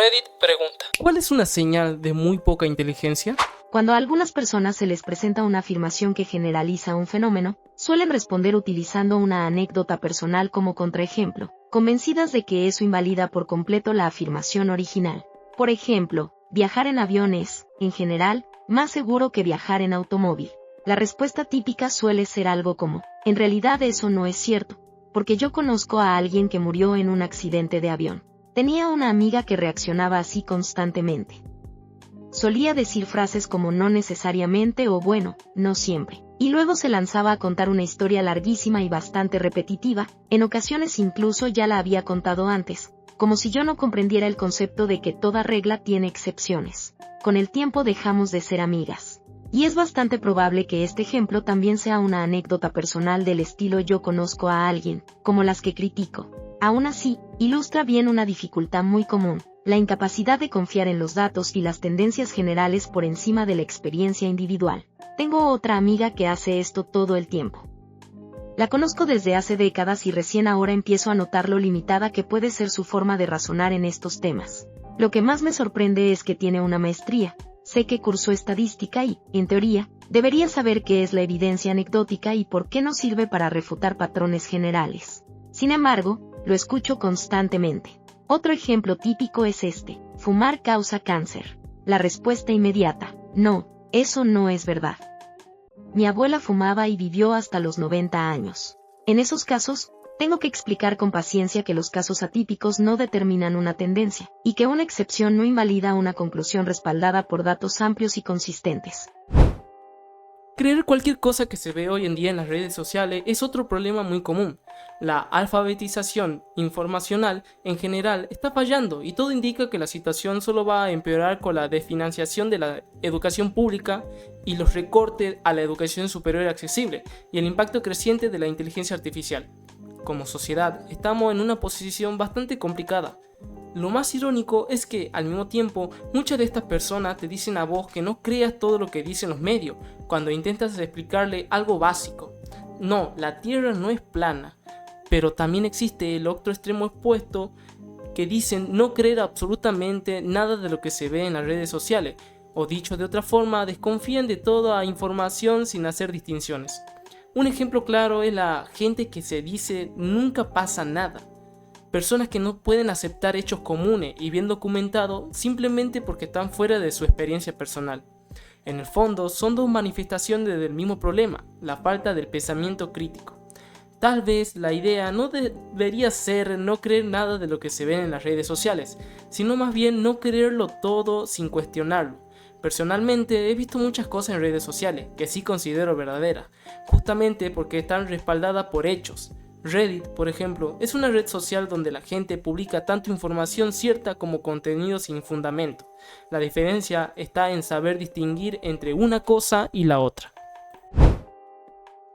Reddit pregunta: ¿cuál es una señal de muy poca inteligencia? Cuando a algunas personas se les presenta una afirmación que generaliza un fenómeno, suelen responder utilizando una anécdota personal como contraejemplo, convencidas de que eso invalida por completo la afirmación original. Por ejemplo, viajar en avión es, en general, más seguro que viajar en automóvil. La respuesta típica suele ser algo como: en realidad eso no es cierto, porque yo conozco a alguien que murió en un accidente de avión. Tenía una amiga que reaccionaba así constantemente. Solía decir frases como no necesariamente o bueno, no siempre, y luego se lanzaba a contar una historia larguísima y bastante repetitiva, en ocasiones incluso ya la había contado antes, como si yo no comprendiera el concepto de que toda regla tiene excepciones. Con el tiempo dejamos de ser amigas. Y es bastante probable que este ejemplo también sea una anécdota personal del estilo yo conozco a alguien, como las que critico. Aún así, ilustra bien una dificultad muy común: la incapacidad de confiar en los datos y las tendencias generales por encima de la experiencia individual. Tengo otra amiga que hace esto todo el tiempo. La conozco desde hace décadas y recién ahora empiezo a notar lo limitada que puede ser su forma de razonar en estos temas. Lo que más me sorprende es que tiene una maestría. Sé que cursó estadística y, en teoría, debería saber qué es la evidencia anecdótica y por qué no sirve para refutar patrones generales. Sin embargo, lo escucho constantemente. Otro ejemplo típico es este: fumar causa cáncer. La respuesta inmediata: no, eso no es verdad. Mi abuela fumaba y vivió hasta los 90 años. En esos casos, tengo que explicar con paciencia que los casos atípicos no determinan una tendencia, y que una excepción no invalida una conclusión respaldada por datos amplios y consistentes. Creer cualquier cosa que se ve hoy en día en las redes sociales es otro problema muy común. La alfabetización informacional en general está fallando y todo indica que la situación solo va a empeorar con la desfinanciación de la educación pública y los recortes a la educación superior accesible y el impacto creciente de la inteligencia artificial. Como sociedad, estamos en una posición bastante complicada. Lo más irónico es que, al mismo tiempo, muchas de estas personas te dicen a vos que no creas todo lo que dicen los medios, cuando intentas explicarle algo básico. No, la Tierra no es plana, pero también existe el otro extremo opuesto que dicen no creer absolutamente nada de lo que se ve en las redes sociales, o dicho de otra forma, desconfían de toda información sin hacer distinciones. Un ejemplo claro es la gente que se dice nunca pasa nada. Personas que no pueden aceptar hechos comunes y bien documentados simplemente porque están fuera de su experiencia personal. En el fondo, son dos manifestaciones del mismo problema, la falta del pensamiento crítico. Tal vez la idea no debería ser no creer nada de lo que se ve en las redes sociales, sino más bien no creerlo todo sin cuestionarlo. Personalmente he visto muchas cosas en redes sociales que sí considero verdaderas, justamente porque están respaldadas por hechos. Reddit, por ejemplo, es una red social donde la gente publica tanto información cierta como contenido sin fundamento. La diferencia está en saber distinguir entre una cosa y la otra.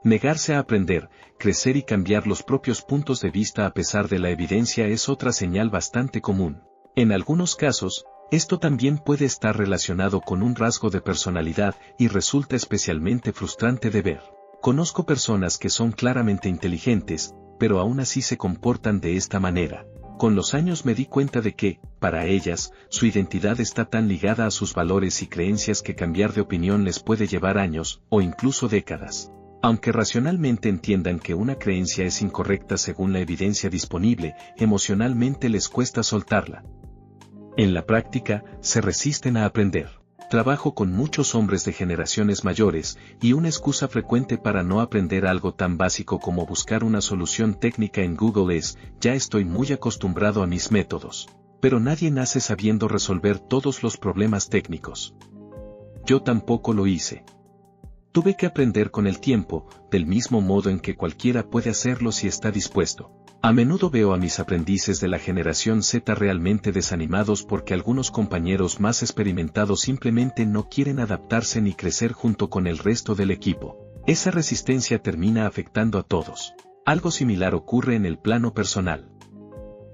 Negarse a aprender, crecer y cambiar los propios puntos de vista a pesar de la evidencia es otra señal bastante común. En algunos casos, esto también puede estar relacionado con un rasgo de personalidad y resulta especialmente frustrante de ver. Conozco personas que son claramente inteligentes, pero aún así se comportan de esta manera. Con los años me di cuenta de que, para ellas, su identidad está tan ligada a sus valores y creencias que cambiar de opinión les puede llevar años, o incluso décadas. Aunque racionalmente entiendan que una creencia es incorrecta según la evidencia disponible, emocionalmente les cuesta soltarla. En la práctica, se resisten a aprender. Trabajo con muchos hombres de generaciones mayores, y una excusa frecuente para no aprender algo tan básico como buscar una solución técnica en Google es: ya estoy muy acostumbrado a mis métodos. Pero nadie nace sabiendo resolver todos los problemas técnicos. Yo tampoco lo hice. Tuve que aprender con el tiempo, del mismo modo en que cualquiera puede hacerlo si está dispuesto. A menudo veo a mis aprendices de la generación Z realmente desanimados porque algunos compañeros más experimentados simplemente no quieren adaptarse ni crecer junto con el resto del equipo. Esa resistencia termina afectando a todos. Algo similar ocurre en el plano personal.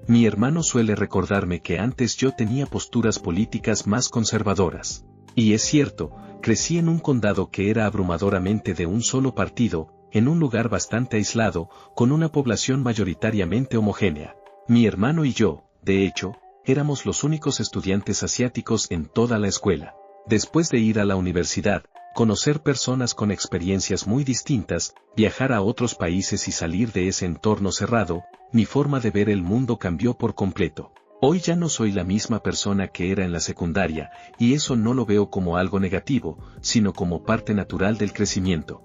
Mi hermano suele recordarme que antes yo tenía posturas políticas más conservadoras. Y es cierto, crecí en un condado que era abrumadoramente de un solo partido, en un lugar bastante aislado, con una población mayoritariamente homogénea. Mi hermano y yo, de hecho, éramos los únicos estudiantes asiáticos en toda la escuela. Después de ir a la universidad, conocer personas con experiencias muy distintas, viajar a otros países y salir de ese entorno cerrado, mi forma de ver el mundo cambió por completo. Hoy ya no soy la misma persona que era en la secundaria, y eso no lo veo como algo negativo, sino como parte natural del crecimiento.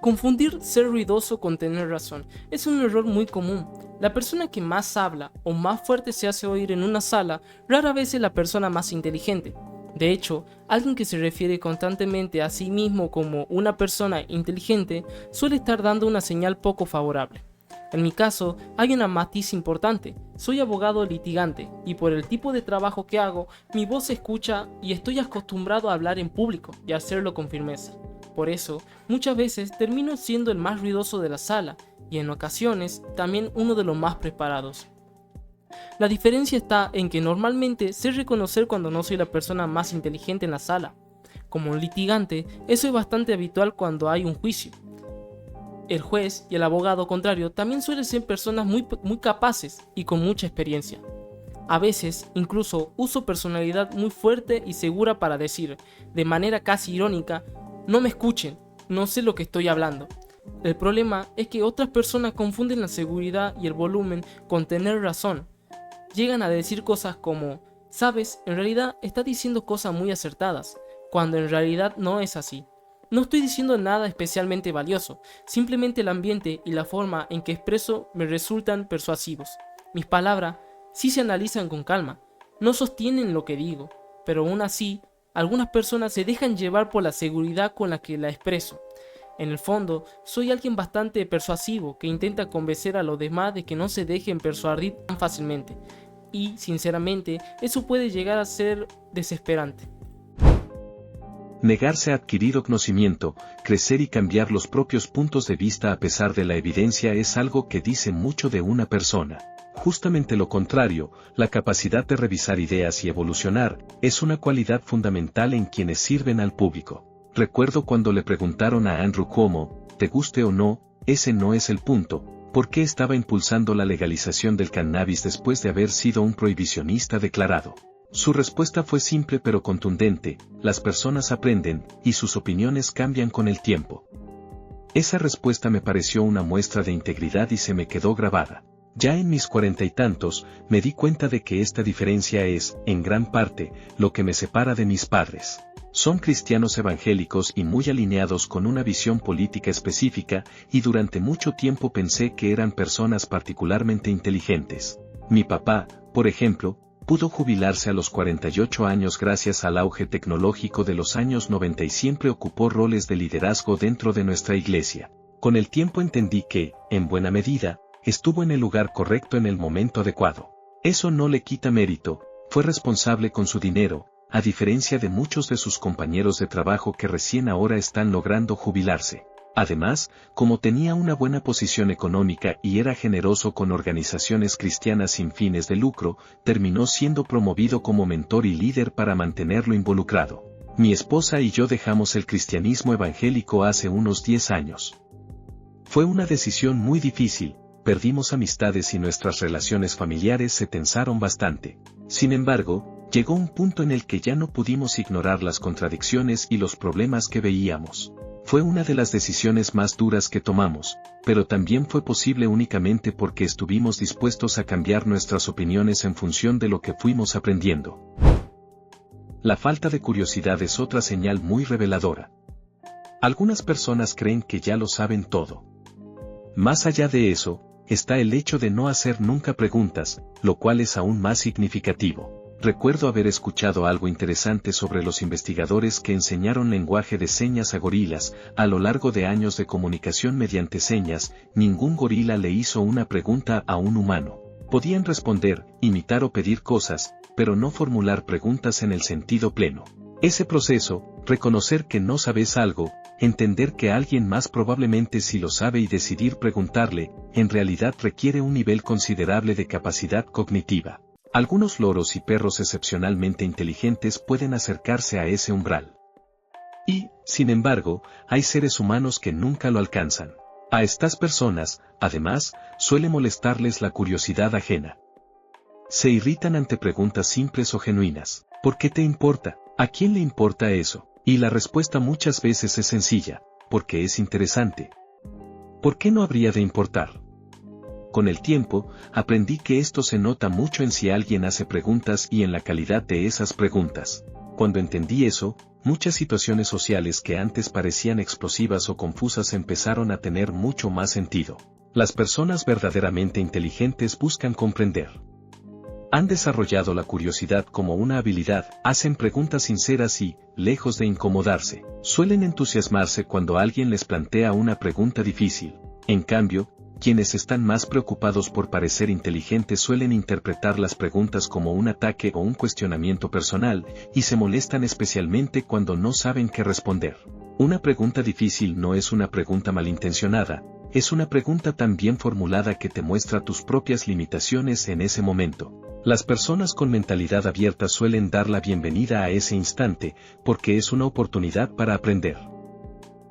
Confundir ser ruidoso con tener razón es un error muy común. La persona que más habla o más fuerte se hace oír en una sala rara vez es la persona más inteligente. De hecho, alguien que se refiere constantemente a sí mismo como una persona inteligente suele estar dando una señal poco favorable. En mi caso, hay una matiz importante. Soy abogado litigante y por el tipo de trabajo que hago, mi voz se escucha y estoy acostumbrado a hablar en público y a hacerlo con firmeza. Por eso, muchas veces termino siendo el más ruidoso de la sala y en ocasiones también uno de los más preparados. La diferencia está en que normalmente sé reconocer cuando no soy la persona más inteligente en la sala. Como un litigante, eso es bastante habitual cuando hay un juicio. El juez y el abogado contrario también suelen ser personas muy capaces y con mucha experiencia. A veces, incluso, uso personalidad muy fuerte y segura para decir, de manera casi irónica, no me escuchen, no sé lo que estoy hablando. El problema es que otras personas confunden la seguridad y el volumen con tener razón. Llegan a decir cosas como, sabes, en realidad estás diciendo cosas muy acertadas, cuando en realidad no es así. No estoy diciendo nada especialmente valioso, simplemente el ambiente y la forma en que expreso me resultan persuasivos. Mis palabras sí se analizan con calma, no sostienen lo que digo, pero aún así, algunas personas se dejan llevar por la seguridad con la que la expreso. En el fondo, soy alguien bastante persuasivo que intenta convencer a los demás de que no se dejen persuadir tan fácilmente. Y, sinceramente, eso puede llegar a ser desesperante. Negarse a adquirir conocimiento, crecer y cambiar los propios puntos de vista a pesar de la evidencia es algo que dice mucho de una persona. Justamente lo contrario, la capacidad de revisar ideas y evolucionar, es una cualidad fundamental en quienes sirven al público. Recuerdo cuando le preguntaron a Andrew Cuomo, ¿te guste o no? Ese no es el punto. ¿Por qué estaba impulsando la legalización del cannabis después de haber sido un prohibicionista declarado? Su respuesta fue simple pero contundente, las personas aprenden, y sus opiniones cambian con el tiempo. Esa respuesta me pareció una muestra de integridad y se me quedó grabada. Ya en mis 40 y tantos, me di cuenta de que esta diferencia es, en gran parte, lo que me separa de mis padres. Son cristianos evangélicos y muy alineados con una visión política específica, y durante mucho tiempo pensé que eran personas particularmente inteligentes. Mi papá, por ejemplo, pudo jubilarse a los 48 años gracias al auge tecnológico de los años 90 y siempre ocupó roles de liderazgo dentro de nuestra iglesia. Con el tiempo entendí que, en buena medida, estuvo en el lugar correcto en el momento adecuado. Eso no le quita mérito, fue responsable con su dinero, a diferencia de muchos de sus compañeros de trabajo que recién ahora están logrando jubilarse. Además, como tenía una buena posición económica y era generoso con organizaciones cristianas sin fines de lucro, terminó siendo promovido como mentor y líder para mantenerlo involucrado. Mi esposa y yo dejamos el cristianismo evangélico hace unos 10 años. Fue una decisión muy difícil, perdimos amistades y nuestras relaciones familiares se tensaron bastante. Sin embargo, llegó un punto en el que ya no pudimos ignorar las contradicciones y los problemas que veíamos. Fue una de las decisiones más duras que tomamos, pero también fue posible únicamente porque estuvimos dispuestos a cambiar nuestras opiniones en función de lo que fuimos aprendiendo. La falta de curiosidad es otra señal muy reveladora. Algunas personas creen que ya lo saben todo. Más allá de eso, está el hecho de no hacer nunca preguntas, lo cual es aún más significativo. Recuerdo haber escuchado algo interesante sobre los investigadores que enseñaron lenguaje de señas a gorilas. A lo largo de años de comunicación mediante señas, ningún gorila le hizo una pregunta a un humano. Podían responder, imitar o pedir cosas, pero no formular preguntas en el sentido pleno. Ese proceso, reconocer que no sabes algo, entender que alguien más probablemente sí lo sabe y decidir preguntarle, en realidad requiere un nivel considerable de capacidad cognitiva. Algunos loros y perros excepcionalmente inteligentes pueden acercarse a ese umbral. Y, sin embargo, hay seres humanos que nunca lo alcanzan. A estas personas, además, suele molestarles la curiosidad ajena. Se irritan ante preguntas simples o genuinas. ¿Por qué te importa? ¿A quién le importa eso? Y la respuesta muchas veces es sencilla, porque es interesante. ¿Por qué no habría de importar? Con el tiempo, aprendí que esto se nota mucho en si alguien hace preguntas y en la calidad de esas preguntas. Cuando entendí eso, muchas situaciones sociales que antes parecían explosivas o confusas empezaron a tener mucho más sentido. Las personas verdaderamente inteligentes buscan comprender. Han desarrollado la curiosidad como una habilidad, hacen preguntas sinceras y, lejos de incomodarse, suelen entusiasmarse cuando alguien les plantea una pregunta difícil. En cambio, quienes están más preocupados por parecer inteligentes suelen interpretar las preguntas como un ataque o un cuestionamiento personal, y se molestan especialmente cuando no saben qué responder. Una pregunta difícil no es una pregunta malintencionada, es una pregunta tan bien formulada que te muestra tus propias limitaciones en ese momento. Las personas con mentalidad abierta suelen dar la bienvenida a ese instante, porque es una oportunidad para aprender.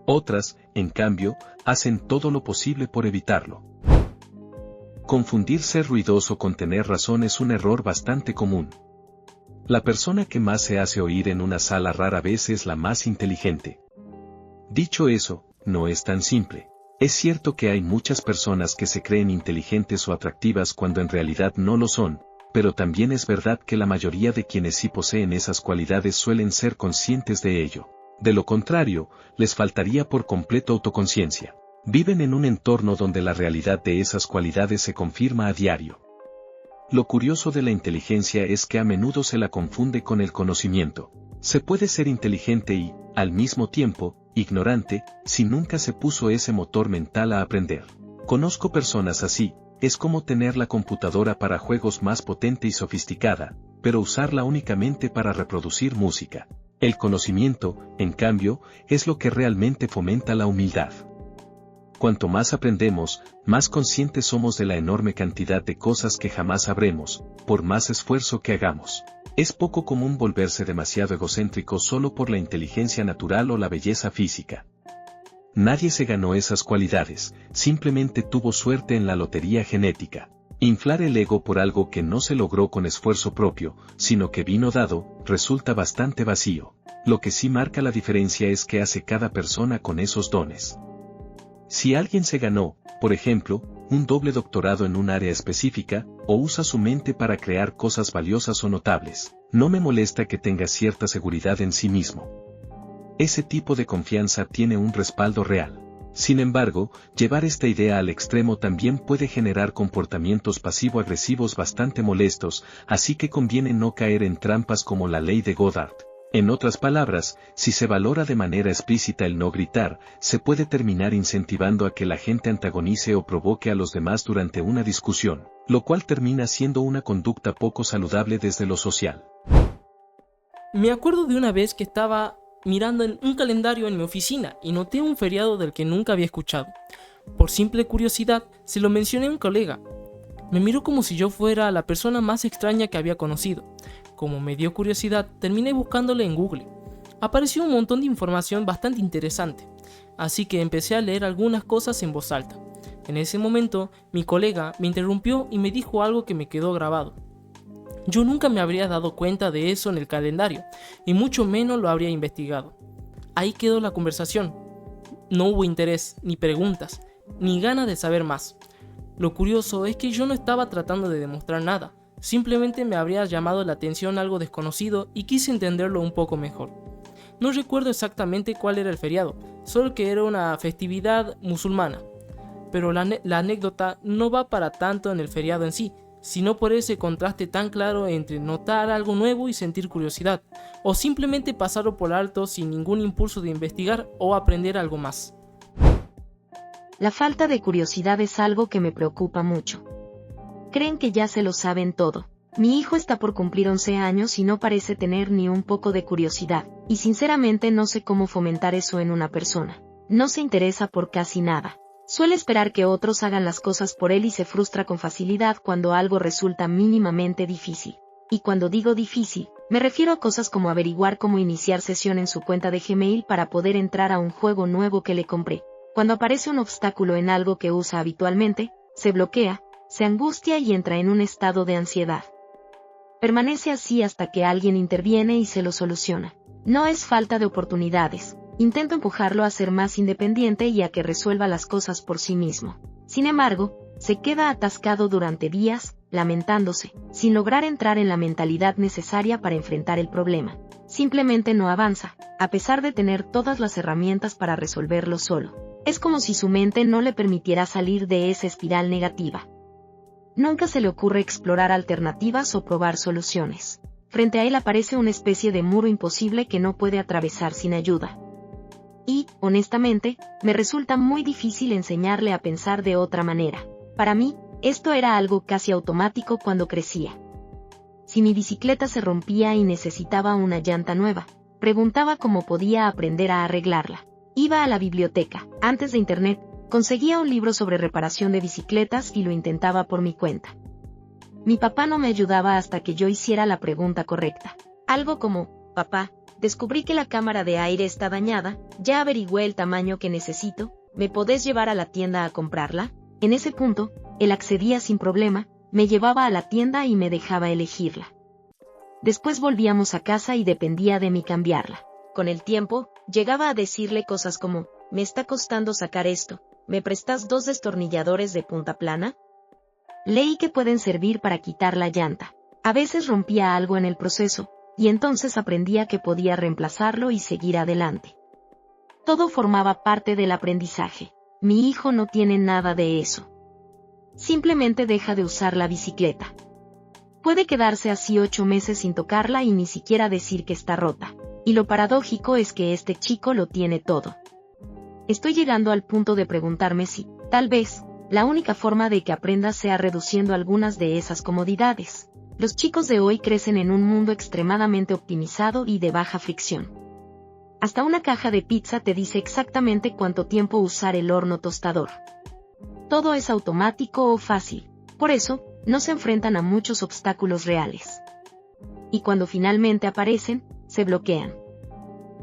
Otras, en cambio, hacen todo lo posible por evitarlo. Confundir ser ruidoso con tener razón es un error bastante común. La persona que más se hace oír en una sala rara vez es la más inteligente. Dicho eso, no es tan simple. Es cierto que hay muchas personas que se creen inteligentes o atractivas cuando en realidad no lo son, pero también es verdad que la mayoría de quienes sí poseen esas cualidades suelen ser conscientes de ello. De lo contrario, les faltaría por completo autoconciencia. Viven en un entorno donde la realidad de esas cualidades se confirma a diario. Lo curioso de la inteligencia es que a menudo se la confunde con el conocimiento. Se puede ser inteligente y, al mismo tiempo, ignorante, si nunca se puso ese motor mental a aprender. Conozco personas así, es como tener la computadora para juegos más potente y sofisticada, pero usarla únicamente para reproducir música. El conocimiento, en cambio, es lo que realmente fomenta la humildad. Cuanto más aprendemos, más conscientes somos de la enorme cantidad de cosas que jamás sabremos, por más esfuerzo que hagamos. Es poco común volverse demasiado egocéntrico solo por la inteligencia natural o la belleza física. Nadie se ganó esas cualidades, simplemente tuvo suerte en la lotería genética. Inflar el ego por algo que no se logró con esfuerzo propio, sino que vino dado, resulta bastante vacío. Lo que sí marca la diferencia es qué hace cada persona con esos dones. Si alguien se ganó, por ejemplo, un doble doctorado en un área específica, o usa su mente para crear cosas valiosas o notables, no me molesta que tenga cierta seguridad en sí mismo. Ese tipo de confianza tiene un respaldo real. Sin embargo, llevar esta idea al extremo también puede generar comportamientos pasivo-agresivos bastante molestos, así que conviene no caer en trampas como la ley de Goddard. En otras palabras, si se valora de manera explícita el no gritar, se puede terminar incentivando a que la gente antagonice o provoque a los demás durante una discusión, lo cual termina siendo una conducta poco saludable desde lo social. Me acuerdo de una vez que estaba mirando en un calendario en mi oficina y noté un feriado del que nunca había escuchado. Por simple curiosidad, se lo mencioné a un colega. Me miró como si yo fuera la persona más extraña que había conocido. Como me dio curiosidad, terminé buscándole en Google. Apareció un montón de información bastante interesante, así que empecé a leer algunas cosas en voz alta. En ese momento, mi colega me interrumpió y me dijo algo que me quedó grabado. Yo nunca me habría dado cuenta de eso en el calendario, y mucho menos lo habría investigado. Ahí quedó la conversación. No hubo interés, ni preguntas, ni ganas de saber más. Lo curioso es que yo no estaba tratando de demostrar nada, simplemente me habría llamado la atención algo desconocido y quise entenderlo un poco mejor. No recuerdo exactamente cuál era el feriado, solo que era una festividad musulmana. Pero la anécdota no va para tanto en el feriado en sí, sino por ese contraste tan claro entre notar algo nuevo y sentir curiosidad, o simplemente pasarlo por alto sin ningún impulso de investigar o aprender algo más. La falta de curiosidad es algo que me preocupa mucho. Creen que ya se lo saben todo. Mi hijo está por cumplir 11 años y no parece tener ni un poco de curiosidad, y sinceramente no sé cómo fomentar eso en una persona. No se interesa por casi nada. Suele esperar que otros hagan las cosas por él y se frustra con facilidad cuando algo resulta mínimamente difícil. Y cuando digo difícil, me refiero a cosas como averiguar cómo iniciar sesión en su cuenta de Gmail para poder entrar a un juego nuevo que le compré. Cuando aparece un obstáculo en algo que usa habitualmente, se bloquea, se angustia y entra en un estado de ansiedad. Permanece así hasta que alguien interviene y se lo soluciona. No es falta de oportunidades. Intento empujarlo a ser más independiente y a que resuelva las cosas por sí mismo. Sin embargo, se queda atascado durante días, lamentándose, sin lograr entrar en la mentalidad necesaria para enfrentar el problema. Simplemente no avanza, a pesar de tener todas las herramientas para resolverlo solo. Es como si su mente no le permitiera salir de esa espiral negativa. Nunca se le ocurre explorar alternativas o probar soluciones. Frente a él aparece una especie de muro imposible que no puede atravesar sin ayuda. Y, honestamente, me resulta muy difícil enseñarle a pensar de otra manera. Para mí, esto era algo casi automático cuando crecía. Si mi bicicleta se rompía y necesitaba una llanta nueva, preguntaba cómo podía aprender a arreglarla. Iba a la biblioteca, antes de internet, conseguía un libro sobre reparación de bicicletas y lo intentaba por mi cuenta. Mi papá no me ayudaba hasta que yo hiciera la pregunta correcta. Algo como, papá, descubrí que la cámara de aire está dañada, ya averigüé el tamaño que necesito, ¿me podés llevar a la tienda a comprarla? En ese punto, él accedía sin problema, me llevaba a la tienda y me dejaba elegirla. Después volvíamos a casa y dependía de mí cambiarla. Con el tiempo, llegaba a decirle cosas como, me está costando sacar esto, ¿me prestas 2 destornilladores de punta plana? Leí que pueden servir para quitar la llanta. A veces rompía algo en el proceso, y entonces aprendía que podía reemplazarlo y seguir adelante. Todo formaba parte del aprendizaje. Mi hijo no tiene nada de eso. Simplemente deja de usar la bicicleta. Puede quedarse así 8 meses sin tocarla y ni siquiera decir que está rota. Y lo paradójico es que este chico lo tiene todo. Estoy llegando al punto de preguntarme si, tal vez, la única forma de que aprenda sea reduciendo algunas de esas comodidades. Los chicos de hoy crecen en un mundo extremadamente optimizado y de baja fricción. Hasta una caja de pizza te dice exactamente cuánto tiempo usar el horno tostador. Todo es automático o fácil, por eso, no se enfrentan a muchos obstáculos reales. Y cuando finalmente aparecen, se bloquean.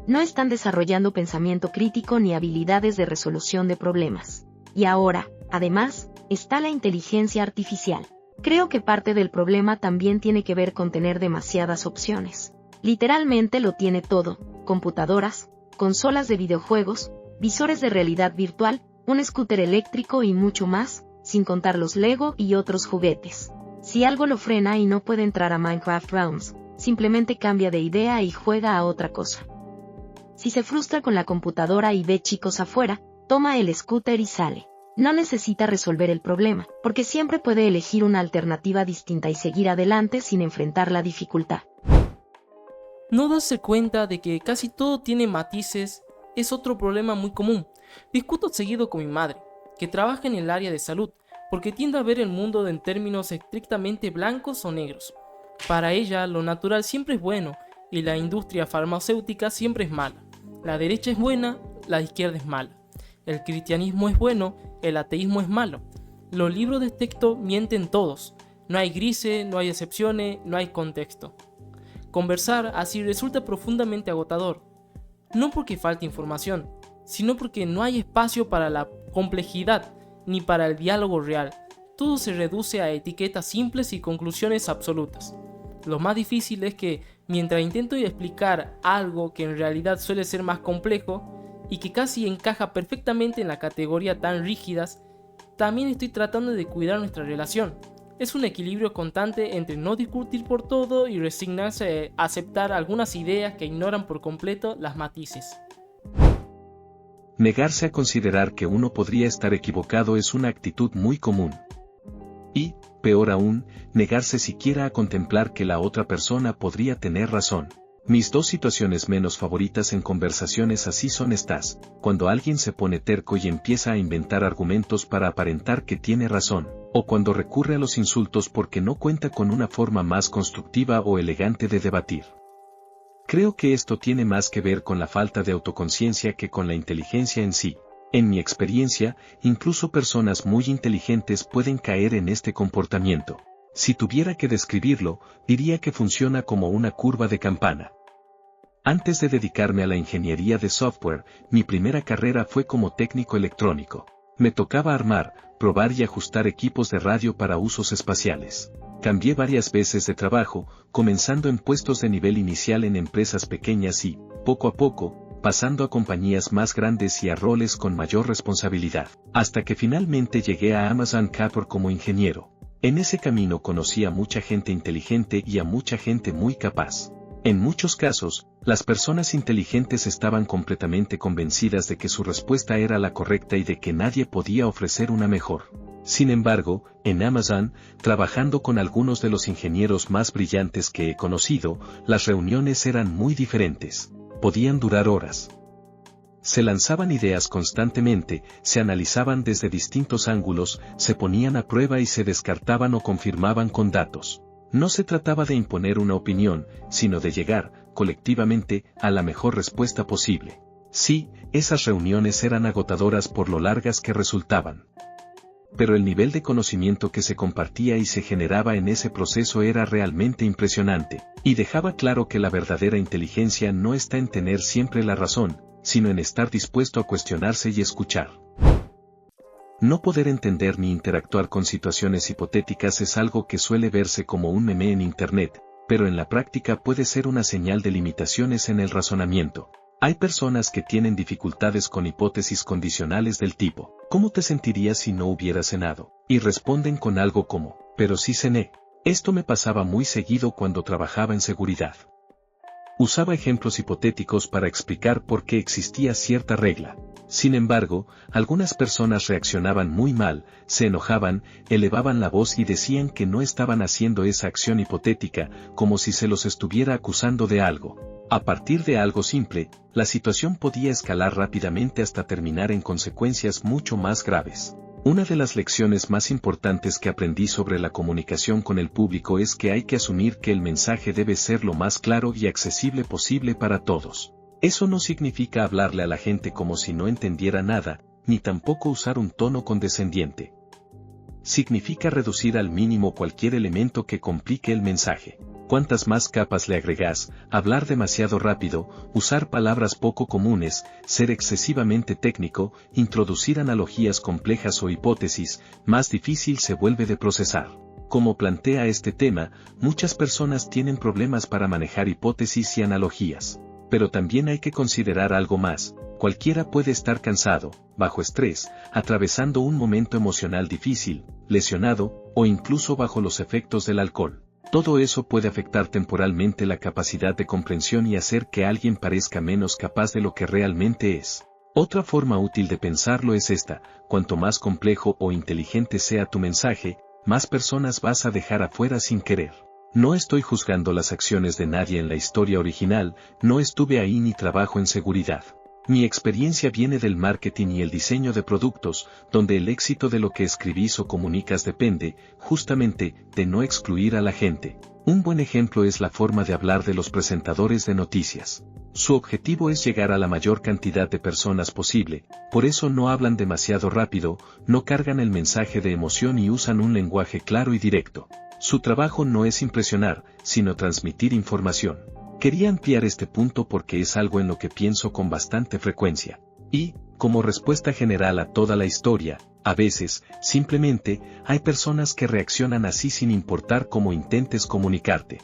No están desarrollando pensamiento crítico ni habilidades de resolución de problemas. Y ahora, además, está la inteligencia artificial. Creo que parte del problema también tiene que ver con tener demasiadas opciones. Literalmente lo tiene todo: computadoras, consolas de videojuegos, visores de realidad virtual, un scooter eléctrico y mucho más, sin contar los Lego y otros juguetes. Si algo lo frena y no puede entrar a Minecraft Realms, simplemente cambia de idea y juega a otra cosa. Si se frustra con la computadora y ve chicos afuera, toma el scooter y sale. No necesita resolver el problema, porque siempre puede elegir una alternativa distinta y seguir adelante sin enfrentar la dificultad. No darse cuenta de que casi todo tiene matices es otro problema muy común. Discuto seguido con mi madre, que trabaja en el área de salud, porque tiende a ver el mundo en términos estrictamente blancos o negros. Para ella, lo natural siempre es bueno, y la industria farmacéutica siempre es mala. La derecha es buena, la izquierda es mala. El cristianismo es bueno, el ateísmo es malo. Los libros de texto mienten todos. No hay grises, no hay excepciones, no hay contexto. Conversar así resulta profundamente agotador. No porque falte información, sino porque no hay espacio para la complejidad ni para el diálogo real. Todo se reduce a etiquetas simples y conclusiones absolutas. Lo más difícil es que, mientras intento explicar algo que en realidad suele ser más complejo y que casi encaja perfectamente en la categoría tan rígidas, también estoy tratando de cuidar nuestra relación. Es un equilibrio constante entre no discutir por todo y resignarse a aceptar algunas ideas que ignoran por completo las matices. Negarse a considerar que uno podría estar equivocado es una actitud muy común. Y, peor aún, negarse siquiera a contemplar que la otra persona podría tener razón. Mis 2 situaciones menos favoritas en conversaciones así son estas: cuando alguien se pone terco y empieza a inventar argumentos para aparentar que tiene razón, o cuando recurre a los insultos porque no cuenta con una forma más constructiva o elegante de debatir. Creo que esto tiene más que ver con la falta de autoconciencia que con la inteligencia en sí. En mi experiencia, incluso personas muy inteligentes pueden caer en este comportamiento. Si tuviera que describirlo, diría que funciona como una curva de campana. Antes de dedicarme a la ingeniería de software, mi primera carrera fue como técnico electrónico. Me tocaba armar, probar y ajustar equipos de radio para usos espaciales. Cambié varias veces de trabajo, comenzando en puestos de nivel inicial en empresas pequeñas y, poco a poco, pasando a compañías más grandes y a roles con mayor responsabilidad, hasta que finalmente llegué a Amazon Capital como ingeniero. En ese camino conocí a mucha gente inteligente y a mucha gente muy capaz. En muchos casos, las personas inteligentes estaban completamente convencidas de que su respuesta era la correcta y de que nadie podía ofrecer una mejor. Sin embargo, en Amazon, trabajando con algunos de los ingenieros más brillantes que he conocido, las reuniones eran muy diferentes. Podían durar horas. Se lanzaban ideas constantemente, se analizaban desde distintos ángulos, se ponían a prueba y se descartaban o confirmaban con datos. No se trataba de imponer una opinión, sino de llegar, colectivamente, a la mejor respuesta posible. Sí, esas reuniones eran agotadoras por lo largas que resultaban. Pero el nivel de conocimiento que se compartía y se generaba en ese proceso era realmente impresionante, y dejaba claro que la verdadera inteligencia no está en tener siempre la razón, sino en estar dispuesto a cuestionarse y escuchar. No poder entender ni interactuar con situaciones hipotéticas es algo que suele verse como un meme en Internet, pero en la práctica puede ser una señal de limitaciones en el razonamiento. Hay personas que tienen dificultades con hipótesis condicionales del tipo, ¿cómo te sentirías si no hubieras cenado? Y responden con algo como, pero sí cené. Esto me pasaba muy seguido cuando trabajaba en seguridad. Usaba ejemplos hipotéticos para explicar por qué existía cierta regla. Sin embargo, algunas personas reaccionaban muy mal, se enojaban, elevaban la voz y decían que no estaban haciendo esa acción hipotética, como si se los estuviera acusando de algo. A partir de algo simple, la situación podía escalar rápidamente hasta terminar en consecuencias mucho más graves. Una de las lecciones más importantes que aprendí sobre la comunicación con el público es que hay que asumir que el mensaje debe ser lo más claro y accesible posible para todos. Eso no significa hablarle a la gente como si no entendiera nada, ni tampoco usar un tono condescendiente. Significa reducir al mínimo cualquier elemento que complique el mensaje. Cuantas más capas le agregas, hablar demasiado rápido, usar palabras poco comunes, ser excesivamente técnico, introducir analogías complejas o hipótesis, más difícil se vuelve de procesar. Como plantea este tema, muchas personas tienen problemas para manejar hipótesis y analogías. Pero también hay que considerar algo más. Cualquiera puede estar cansado, bajo estrés, atravesando un momento emocional difícil, lesionado, o incluso bajo los efectos del alcohol. Todo eso puede afectar temporalmente la capacidad de comprensión y hacer que alguien parezca menos capaz de lo que realmente es. Otra forma útil de pensarlo es esta: cuanto más complejo o inteligente sea tu mensaje, más personas vas a dejar afuera sin querer. No estoy juzgando las acciones de nadie en la historia original, no estuve ahí ni trabajo en seguridad. Mi experiencia viene del marketing y el diseño de productos, donde el éxito de lo que escribís o comunicas depende, justamente, de no excluir a la gente. Un buen ejemplo es la forma de hablar de los presentadores de noticias. Su objetivo es llegar a la mayor cantidad de personas posible, por eso no hablan demasiado rápido, no cargan el mensaje de emoción y usan un lenguaje claro y directo. Su trabajo no es impresionar, sino transmitir información. Quería ampliar este punto porque es algo en lo que pienso con bastante frecuencia. Y, como respuesta general a toda la historia, a veces, simplemente, hay personas que reaccionan así sin importar cómo intentes comunicarte.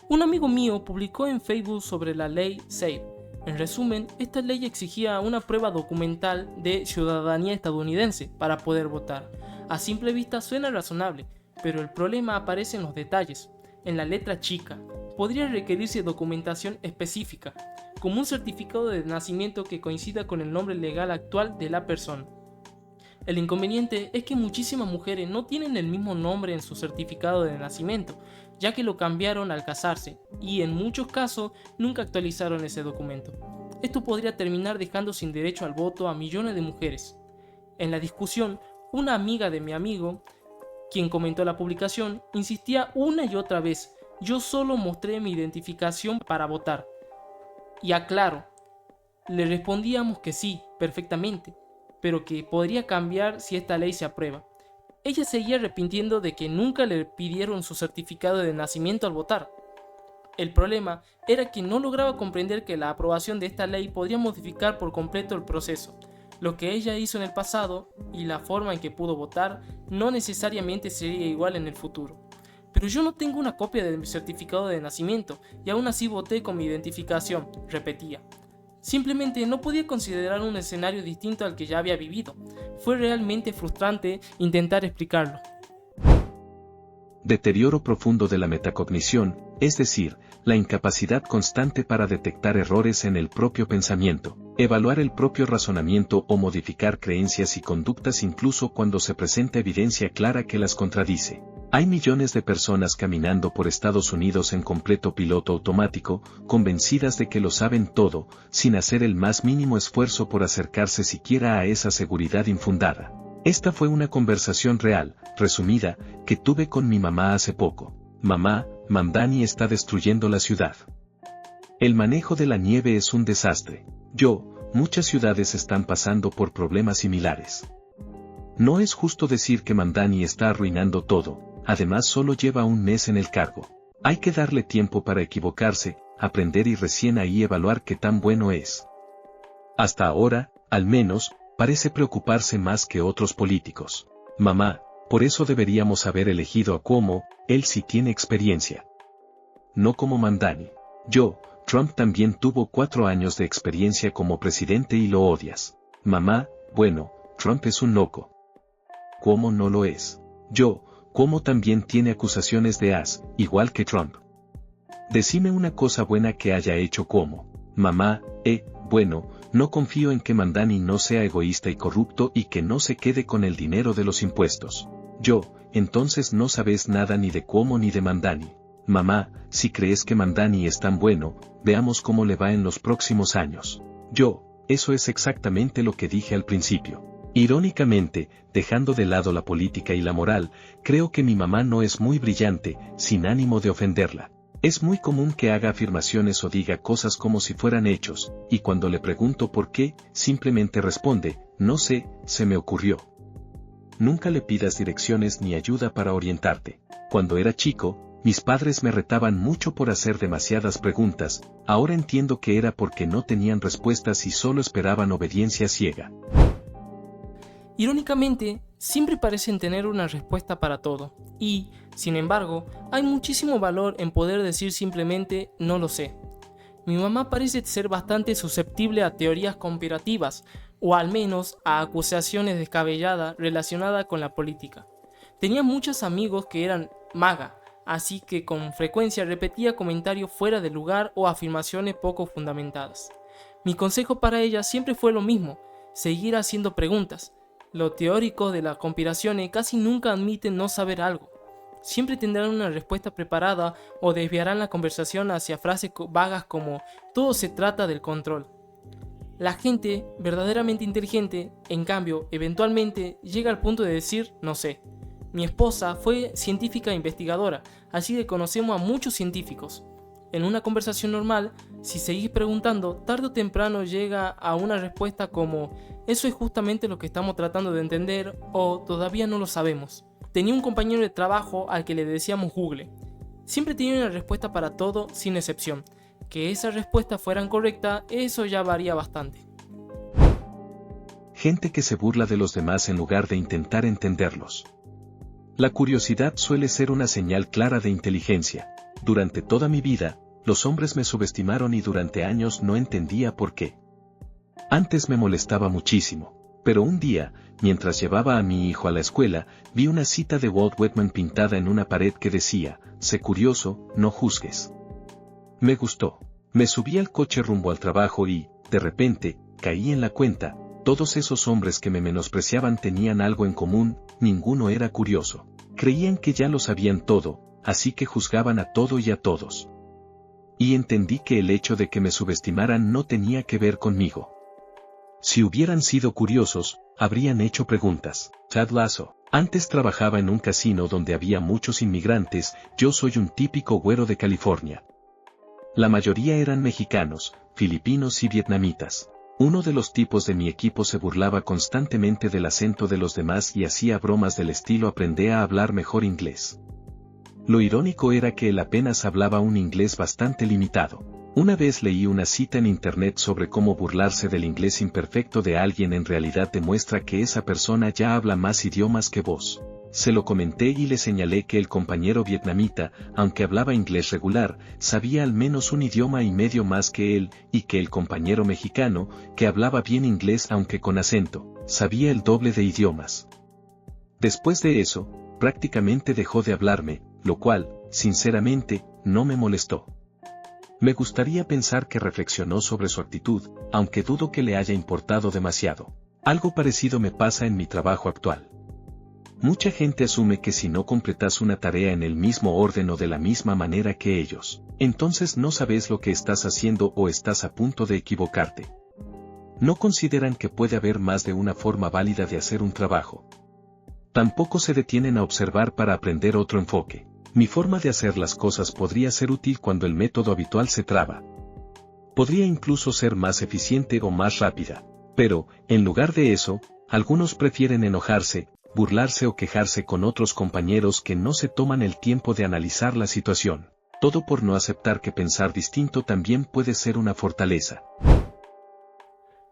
Un amigo mío publicó en Facebook sobre la ley SAFE. En resumen, esta ley exigía una prueba documental de ciudadanía estadounidense para poder votar. A simple vista suena razonable, pero el problema aparece en los detalles. En la letra chica, podría requerirse documentación específica, como un certificado de nacimiento que coincida con el nombre legal actual de la persona. El inconveniente es que muchísimas mujeres no tienen el mismo nombre en su certificado de nacimiento, ya que lo cambiaron al casarse, y en muchos casos nunca actualizaron ese documento. Esto podría terminar dejando sin derecho al voto a millones de mujeres. En la discusión, una amiga de mi amigo, quien comentó la publicación, insistía una y otra vez: yo solo mostré mi identificación para votar. Y aclaro, le respondíamos que sí, perfectamente, pero que podría cambiar si esta ley se aprueba. Ella seguía arrepintiendo de que nunca le pidieron su certificado de nacimiento al votar. El problema era que no lograba comprender que la aprobación de esta ley podría modificar por completo el proceso. Lo que ella hizo en el pasado y la forma en que pudo votar no necesariamente sería igual en el futuro. Pero yo no tengo una copia de mi certificado de nacimiento y aún así voté con mi identificación, repetía. Simplemente no podía considerar un escenario distinto al que ya había vivido. Fue realmente frustrante intentar explicarlo. Deterioro profundo de la metacognición, es decir, la incapacidad constante para detectar errores en el propio pensamiento, evaluar el propio razonamiento o modificar creencias y conductas incluso cuando se presenta evidencia clara que las contradice. Hay millones de personas caminando por Estados Unidos en completo piloto automático, convencidas de que lo saben todo, sin hacer el más mínimo esfuerzo por acercarse siquiera a esa seguridad infundada. Esta fue una conversación real, resumida, que tuve con mi mamá hace poco. Mamá, Mamdani está destruyendo la ciudad. El manejo de la nieve es un desastre. Muchas ciudades están pasando por problemas similares. No es justo decir que Mamdani está arruinando todo, además solo lleva un mes en el cargo. Hay que darle tiempo para equivocarse, aprender y recién ahí evaluar qué tan bueno es. Hasta ahora, al menos, parece preocuparse más que otros políticos. Mamá, por eso deberíamos haber elegido a Cuomo, él sí tiene experiencia. No como Mamdani. Trump también tuvo 4 años de experiencia como presidente y lo odias. Mamá, bueno, Trump es un loco. Cuomo no lo es. Cuomo también tiene acusaciones de igual que Trump. Decime una cosa buena que haya hecho Cuomo. Mamá, bueno, no confío en que Mamdani no sea egoísta y corrupto y que no se quede con el dinero de los impuestos. Entonces no sabes nada ni de Cuomo ni de Mamdani. Mamá, si crees que Mamdani es tan bueno, veamos cómo le va en los próximos años. Eso es exactamente lo que dije al principio. Irónicamente, dejando de lado la política y la moral, creo que mi mamá no es muy brillante, sin ánimo de ofenderla. Es muy común que haga afirmaciones o diga cosas como si fueran hechos, y cuando le pregunto por qué, simplemente responde, no sé, se me ocurrió. Nunca le pidas direcciones ni ayuda para orientarte. Cuando era chico, mis padres me retaban mucho por hacer demasiadas preguntas, ahora entiendo que era porque no tenían respuestas y solo esperaban obediencia ciega. Irónicamente, siempre parecen tener una respuesta para todo, y, sin embargo, hay muchísimo valor en poder decir simplemente no lo sé. Mi mamá parece ser bastante susceptible a teorías conspirativas, o al menos a acusaciones descabelladas relacionadas con la política. Tenía muchos amigos que eran MAGA, así que con frecuencia repetía comentarios fuera de lugar o afirmaciones poco fundamentadas. Mi consejo para ella siempre fue lo mismo, seguir haciendo preguntas. Los teóricos de las conspiraciones casi nunca admiten no saber algo. Siempre tendrán una respuesta preparada o desviarán la conversación hacia frases vagas como todo se trata del control. La gente verdaderamente inteligente, en cambio, eventualmente llega al punto de decir no sé. Mi esposa fue científica e investigadora, así que conocemos a muchos científicos. En una conversación normal, si seguís preguntando, tarde o temprano llega a una respuesta como eso es justamente lo que estamos tratando de entender o todavía no lo sabemos. Tenía un compañero de trabajo al que le decíamos Google. Siempre tenía una respuesta para todo sin excepción. Que esas respuestas fueran correctas, eso ya varía bastante. Gente que se burla de los demás en lugar de intentar entenderlos. La curiosidad suele ser una señal clara de inteligencia. Durante toda mi vida, los hombres me subestimaron y durante años no entendía por qué. Antes me molestaba muchísimo, pero un día, mientras llevaba a mi hijo a la escuela, vi una cita de Walt Whitman pintada en una pared que decía, sé curioso, no juzgues. Me gustó. Me subí al coche rumbo al trabajo y, de repente, caí en la cuenta, todos esos hombres que me menospreciaban tenían algo en común, ninguno era curioso. Creían que ya lo sabían todo, así que juzgaban a todo y a todos. Y entendí que el hecho de que me subestimaran no tenía que ver conmigo. Si hubieran sido curiosos, habrían hecho preguntas. Ted Lasso. Antes trabajaba en un casino donde había muchos inmigrantes, yo soy un típico güero de California. La mayoría eran mexicanos, filipinos y vietnamitas. Uno de los tipos de mi equipo se burlaba constantemente del acento de los demás y hacía bromas del estilo aprendé a hablar mejor inglés. Lo irónico era que él apenas hablaba un inglés bastante limitado. Una vez leí una cita en internet sobre cómo burlarse del inglés imperfecto de alguien en realidad demuestra que esa persona ya habla más idiomas que vos. Se lo comenté y le señalé que el compañero vietnamita, aunque hablaba inglés regular, sabía al menos un idioma y medio más que él, y que el compañero mexicano, que hablaba bien inglés aunque con acento, sabía el doble de idiomas. Después de eso, prácticamente dejó de hablarme, lo cual, sinceramente, no me molestó. Me gustaría pensar que reflexionó sobre su actitud, aunque dudo que le haya importado demasiado. Algo parecido me pasa en mi trabajo actual. Mucha gente asume que si no completas una tarea en el mismo orden o de la misma manera que ellos, entonces no sabes lo que estás haciendo o estás a punto de equivocarte. No consideran que puede haber más de una forma válida de hacer un trabajo. Tampoco se detienen a observar para aprender otro enfoque. Mi forma de hacer las cosas podría ser útil cuando el método habitual se traba. Podría incluso ser más eficiente o más rápida. Pero, en lugar de eso, algunos prefieren enojarse, burlarse o quejarse con otros compañeros que no se toman el tiempo de analizar la situación. Todo por no aceptar que pensar distinto también puede ser una fortaleza.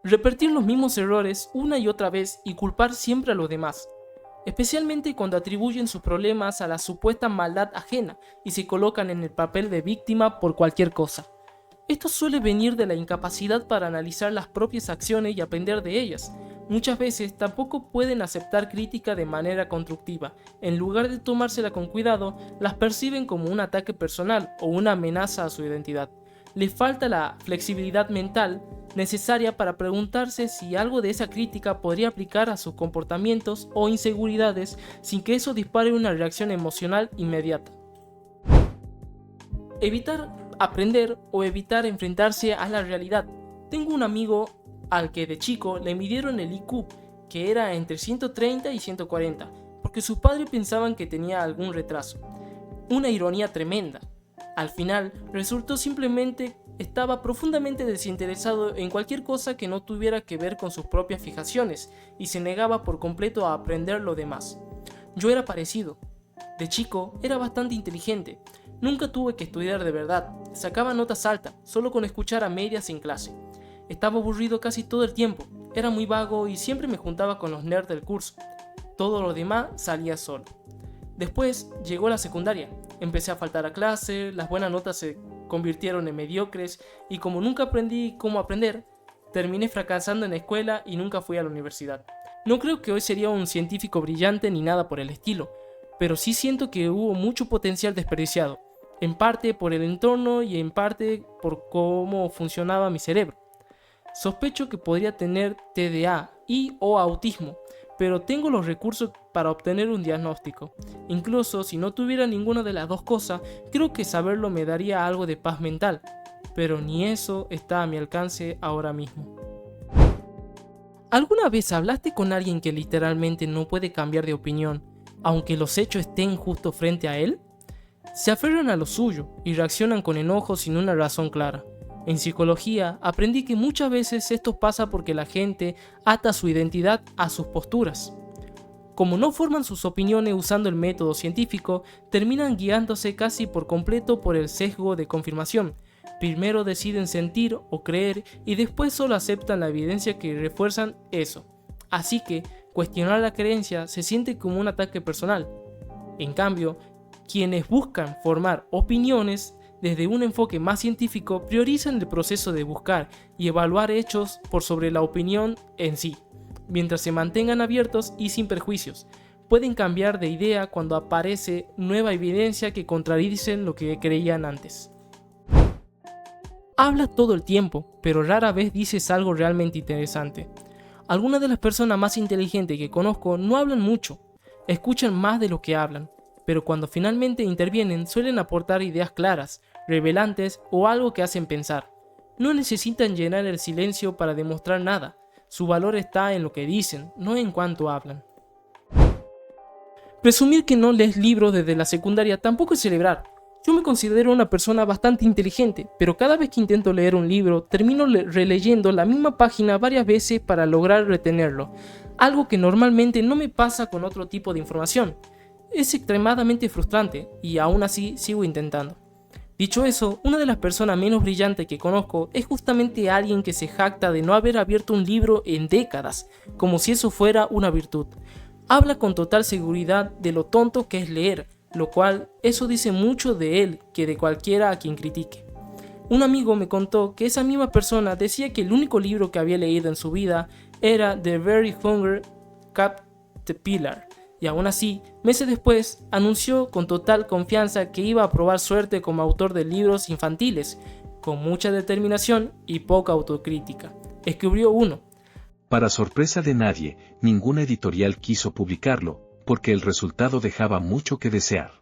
Repetir los mismos errores una y otra vez y culpar siempre a los demás, especialmente cuando atribuyen sus problemas a la supuesta maldad ajena y se colocan en el papel de víctima por cualquier cosa. Esto suele venir de la incapacidad para analizar las propias acciones y aprender de ellas. Muchas veces tampoco pueden aceptar crítica de manera constructiva. En lugar de tomársela con cuidado, las perciben como un ataque personal o una amenaza a su identidad. Les falta la flexibilidad mental necesaria para preguntarse si algo de esa crítica podría aplicar a sus comportamientos o inseguridades sin que eso dispare una reacción emocional inmediata. Evitar aprender o evitar enfrentarse a la realidad. Tengo un amigo al que de chico le midieron el IQ, que era entre 130 y 140, porque sus padres pensaban que tenía algún retraso. Una ironía tremenda. Al final, resultó simplemente estaba profundamente desinteresado en cualquier cosa que no tuviera que ver con sus propias fijaciones y se negaba por completo a aprender lo demás. Yo era parecido. De chico era bastante inteligente. Nunca tuve que estudiar de verdad. Sacaba notas altas, solo con escuchar a medias en clase. Estaba aburrido casi todo el tiempo. Era muy vago y siempre me juntaba con los nerds del curso. Todo lo demás salía solo. Después llegó la secundaria. Empecé a faltar a clase, las buenas notas se convirtieron en mediocres y como nunca aprendí cómo aprender, terminé fracasando en la escuela y nunca fui a la universidad. No creo que hoy sería un científico brillante ni nada por el estilo, pero sí siento que hubo mucho potencial desperdiciado, en parte por el entorno y en parte por cómo funcionaba mi cerebro. Sospecho que podría tener TDA o autismo, pero tengo los recursos para obtener un diagnóstico. Incluso si no tuviera ninguna de las dos cosas, creo que saberlo me daría algo de paz mental, pero ni eso está a mi alcance ahora mismo. ¿Alguna vez hablaste con alguien que literalmente no puede cambiar de opinión, aunque los hechos estén justo frente a él? Se aferran a lo suyo y reaccionan con enojo sin una razón clara. En psicología aprendí que muchas veces esto pasa porque la gente ata su identidad a sus posturas. Como no forman sus opiniones usando el método científico, terminan guiándose casi por completo por el sesgo de confirmación. Primero deciden sentir o creer y después solo aceptan la evidencia que refuerzan eso. Así que cuestionar la creencia se siente como un ataque personal. En cambio, quienes buscan formar opiniones desde un enfoque más científico priorizan el proceso de buscar y evaluar hechos por sobre la opinión en sí. Mientras se mantengan abiertos y sin prejuicios, pueden cambiar de idea cuando aparece nueva evidencia que contradicen lo que creían antes. Hablas todo el tiempo, pero rara vez dices algo realmente interesante. Algunas de las personas más inteligentes que conozco no hablan mucho, escuchan más de lo que hablan, pero cuando finalmente intervienen suelen aportar ideas claras, revelantes o algo que hacen pensar. No necesitan llenar el silencio para demostrar nada. Su valor está en lo que dicen, no en cuánto hablan. Presumir que no lees libros desde la secundaria tampoco es celebrar. Yo me considero una persona bastante inteligente, pero cada vez que intento leer un libro, termino releyendo la misma página varias veces para lograr retenerlo, algo que normalmente no me pasa con otro tipo de información. Es extremadamente frustrante y aún así sigo intentando. Dicho eso, una de las personas menos brillantes que conozco es justamente alguien que se jacta de no haber abierto un libro en décadas, como si eso fuera una virtud. Habla con total seguridad de lo tonto que es leer, lo cual eso dice mucho de él que de cualquiera a quien critique. Un amigo me contó que esa misma persona decía que el único libro que había leído en su vida era The Very Hungry Caterpillar, y aún así, meses después, anunció con total confianza que iba a probar suerte como autor de libros infantiles, con mucha determinación y poca autocrítica. Escribió uno. Para sorpresa de nadie, ninguna editorial quiso publicarlo, porque el resultado dejaba mucho que desear.